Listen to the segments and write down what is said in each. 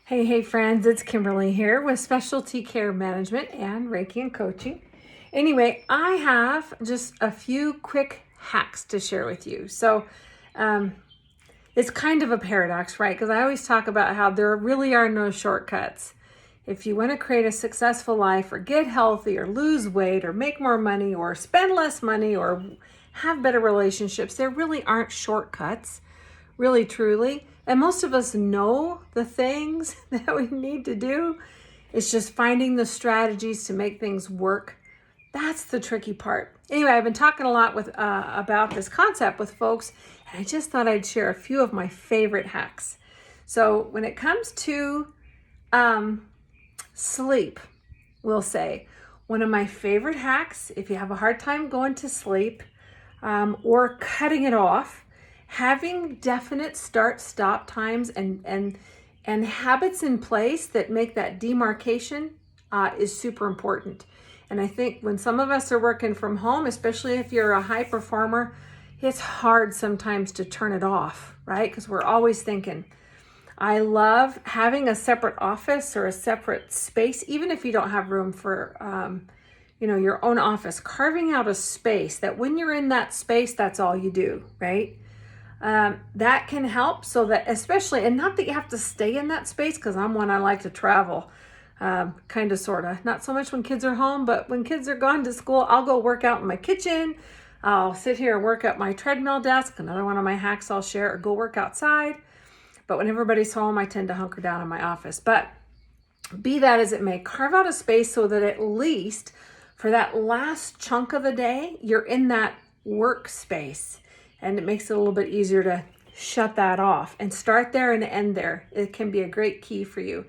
Hey friends, it's Kimberly here with Specialty Care Management and Reiki and Coaching. Anyway, I have just a few quick hacks to share with you. It's kind of a paradox, right? Because I always talk about how there really are no shortcuts. If you want to create a successful life or get healthy or lose weight or make more money or spend less money or have better relationships, there really aren't shortcuts, really truly. And most of us know the things that we need to do. It's just finding the strategies to make things work. That's the tricky part. Anyway, I've been talking a lot about this concept with folks, and I just thought I'd share a few of my favorite hacks. So when it comes to sleep, we'll say one of my favorite hacks, if you have a hard time going to sleep or cutting it off, having definite start-stop times and habits in place that make that demarcation is super important. And I think when some of us are working from home, especially if you're a high performer, it's hard sometimes to turn it off, right? Because we're always thinking. I love having a separate office or a separate space, even if you don't have room for your own office, carving out a space that when you're in that space, that's all you do, right? That can help so that especially, and not that you have to stay in that space, because I like to travel, kind of, sort of. Not so much when kids are home, but when kids are gone to school, I'll go work out in my kitchen. I'll sit here and work at my treadmill desk. Another one of my hacks I'll share, or go work outside. But when everybody's home, I tend to hunker down in my office. But be that as it may, carve out a space so that at least for that last chunk of the day, you're in that workspace. And it makes it a little bit easier to shut that off and start there and end there. It can be a great key for you.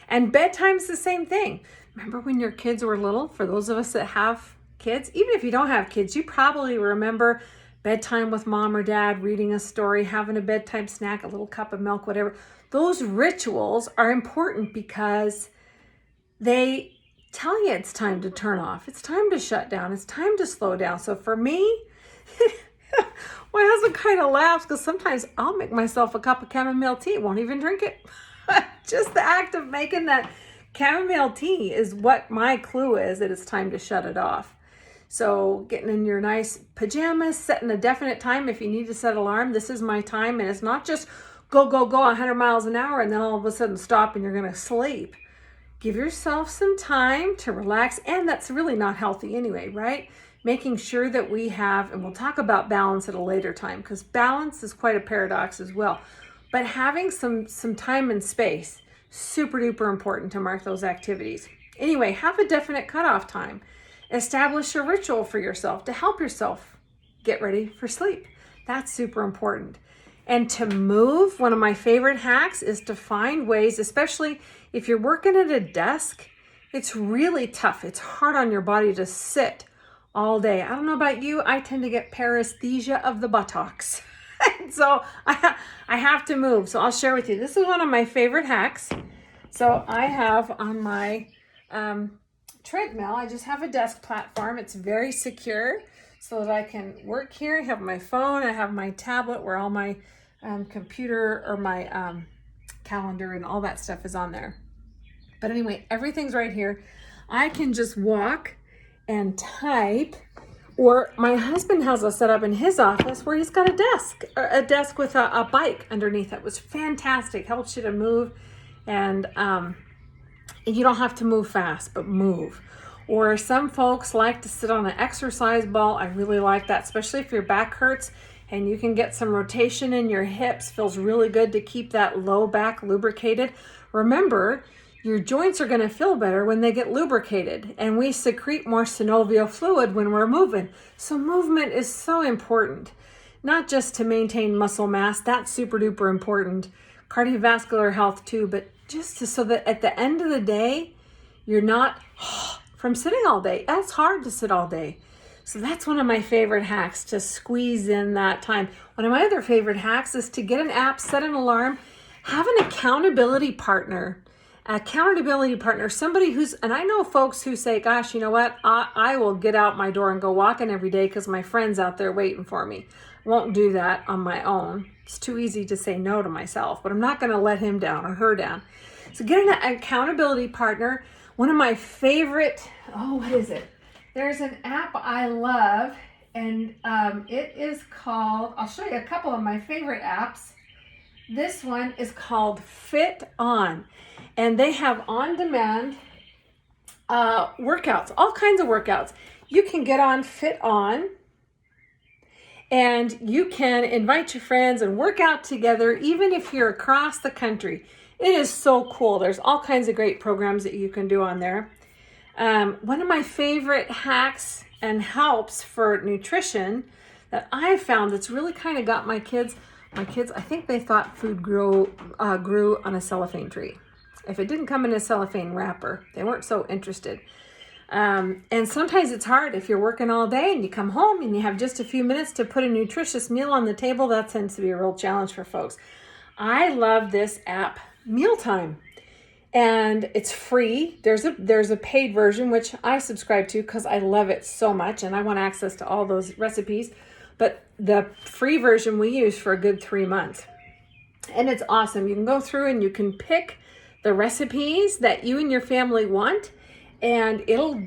And bedtime's the same thing. Remember when your kids were little? For those of us that have kids, even if you don't have kids, you probably remember bedtime with mom or dad, reading a story, having a bedtime snack, a little cup of milk, whatever. Those rituals are important because they tell you it's time to turn off. It's time to shut down. It's time to slow down. So for me, my husband kind of laughs because sometimes I'll make myself a cup of chamomile tea, won't even drink it. Just the act of making that chamomile tea is what my clue is that it's time to shut it off. So getting in your nice pajamas, setting a definite time. If you need to set an alarm, this is my time. And it's not just go 100 miles an hour and then all of a sudden stop and you're going to sleep. Give yourself some time to relax. And that's really not healthy anyway, right? Making sure that we have, and we'll talk about balance at a later time, because balance is quite a paradox as well. But having some time and space, super duper important to mark those activities. Anyway, have a definite cutoff time. Establish a ritual for yourself to help yourself get ready for sleep. That's super important. And to move, one of my favorite hacks is to find ways, especially if you're working at a desk, it's really tough. It's hard on your body to sit all day. I don't know about you, I tend to get paresthesia of the buttocks. So I have to move. So I'll share with you. This is one of my favorite hacks. So I have on my treadmill, I just have a desk platform. It's very secure so that I can work here. I have my phone, I have my tablet where all my computer or my calendar and all that stuff is on there. But anyway, everything's right here. I can just walk and type, or my husband has a setup in his office where he's got a desk with a bike underneath it. It was fantastic. Helps you to move, and you don't have to move fast, but move. Or some folks like to sit on an exercise ball. I really like that, especially if your back hurts and you can get some rotation in your hips. Feels really good to keep that low back lubricated. Remember, your joints are going to feel better when they get lubricated, and we secrete more synovial fluid when we're moving. So movement is so important, not just to maintain muscle mass. That's super duper important. Cardiovascular health too, but just so that at the end of the day, you're not from sitting all day. That's hard to sit all day. So that's one of my favorite hacks, to squeeze in that time. One of my other favorite hacks is to get an app, set an alarm, have an accountability partner. Accountability partner, somebody who's, and I know folks who say, gosh, you know what, I will get out my door and go walking every day because my friend's out there waiting for me. I won't do that on my own. It's too easy to say no to myself, but I'm not going to let him down or her down. So get an accountability partner. One of my favorite, what is it? There's an app I love, and it is called, I'll show you a couple of my favorite apps. This one is called Fit On, and they have on-demand workouts, all kinds of workouts. You can get on Fit On, and you can invite your friends and work out together, even if you're across the country. It is so cool. There's all kinds of great programs that you can do on there. One of my favorite hacks and helps for nutrition that I found that's really kind of got my kids, I think they thought food grew on a cellophane tree. If it didn't come in a cellophane wrapper, they weren't so interested. And sometimes it's hard if you're working all day and you come home and you have just a few minutes to put a nutritious meal on the table. That tends to be a real challenge for folks. I love this app, Mealtime, and it's free. There's a paid version, which I subscribe to because I love it so much and I want access to all those recipes. But the free version we use for a good 3 months. And it's awesome. You can go through and you can pick the recipes that you and your family want, and it'll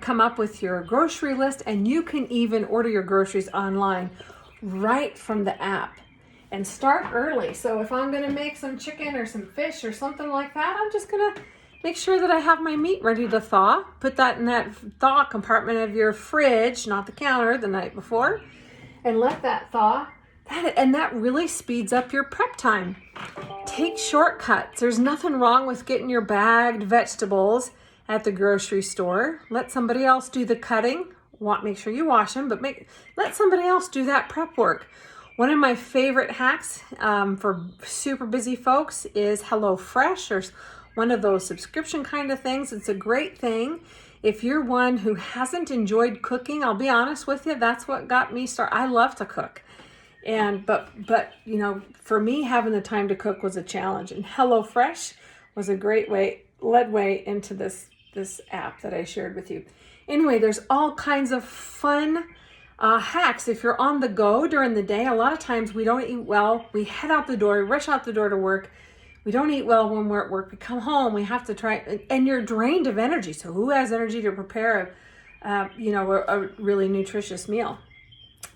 come up with your grocery list, and you can even order your groceries online right from the app and start early. So if I'm going to make some chicken or some fish or something like that, I'm just going to make sure that I have my meat ready to thaw. Put that in that thaw compartment of your fridge, not the counter, the night before, and let that thaw. That really speeds up your prep time. Take shortcuts. There's nothing wrong with getting your bagged vegetables at the grocery store. Let somebody else do the cutting. Make sure you wash them, but let somebody else do that prep work. One of my favorite hacks for super busy folks is HelloFresh, or one of those subscription kind of things. It's a great thing. If you're one who hasn't enjoyed cooking, I'll be honest with you, that's what got me started. I love to cook. But you know, for me, having the time to cook was a challenge, and HelloFresh was a great led way into this app that I shared with you. Anyway, there's all kinds of fun hacks. If you're on the go during the day, a lot of times we don't eat well. We head out the door, we rush out the door to work. We don't eat well when we're at work. We come home, we have to try, and you're drained of energy. So who has energy to prepare a really nutritious meal?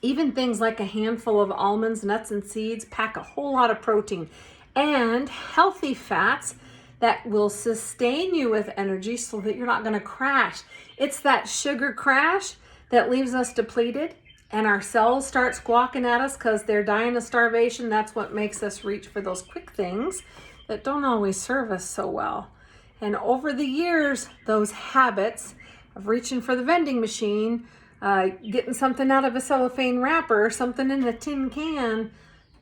Even things like a handful of almonds, nuts, and seeds pack a whole lot of protein and healthy fats that will sustain you with energy so that you're not going to crash. It's that sugar crash that leaves us depleted, and our cells start squawking at us because they're dying of starvation. That's what makes us reach for those quick things that don't always serve us so well. And over the years, those habits of reaching for the vending machine, getting something out of a cellophane wrapper, something in a tin can,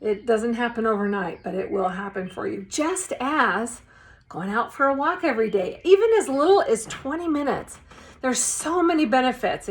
it doesn't happen overnight, but it will happen for you. Just as going out for a walk every day, even as little as 20 minutes. There's so many benefits.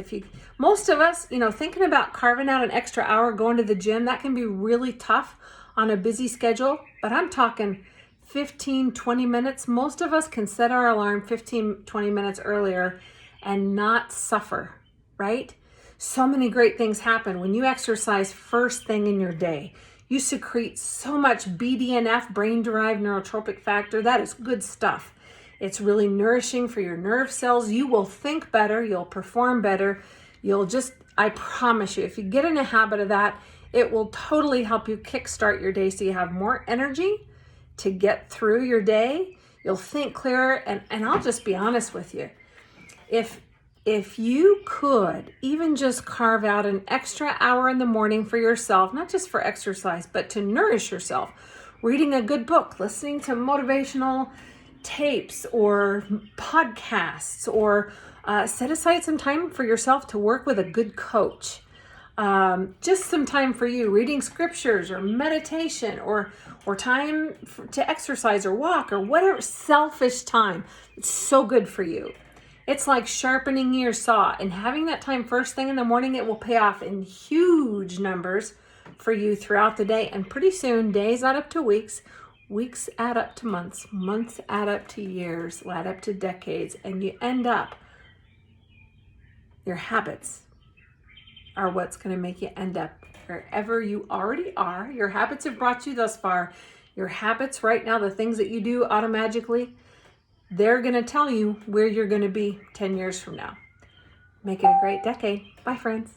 Most of us, thinking about carving out an extra hour going to the gym, that can be really tough on a busy schedule, but I'm talking 15, 20 minutes. Most of us can set our alarm 15, 20 minutes earlier and not suffer, right? So many great things happen when you exercise first thing in your day. You secrete so much BDNF, brain-derived neurotrophic factor. That is good stuff. It's really nourishing for your nerve cells. You will think better. You'll perform better. I promise you, if you get in a habit of that, it will totally help you kickstart your day so you have more energy to get through your day. You'll think clearer. And I'll just be honest with you. If you could even just carve out an extra hour in the morning for yourself, not just for exercise, but to nourish yourself, reading a good book, listening to motivational tapes or podcasts, or set aside some time for yourself to work with a good coach. Just some time for you, reading scriptures or meditation or time to exercise or walk or whatever, selfish time. It's so good for you. It's like sharpening your saw, and having that time first thing in the morning, it will pay off in huge numbers for you throughout the day. And pretty soon, days out up to weeks, weeks add up to months, months add up to years, add up to decades, and you end up, your habits are what's going to make you end up wherever you already are. Your habits have brought you thus far. Your habits right now, the things that you do automatically, they're going to tell you where you're going to be 10 years from now. Make it a great decade. Bye, friends.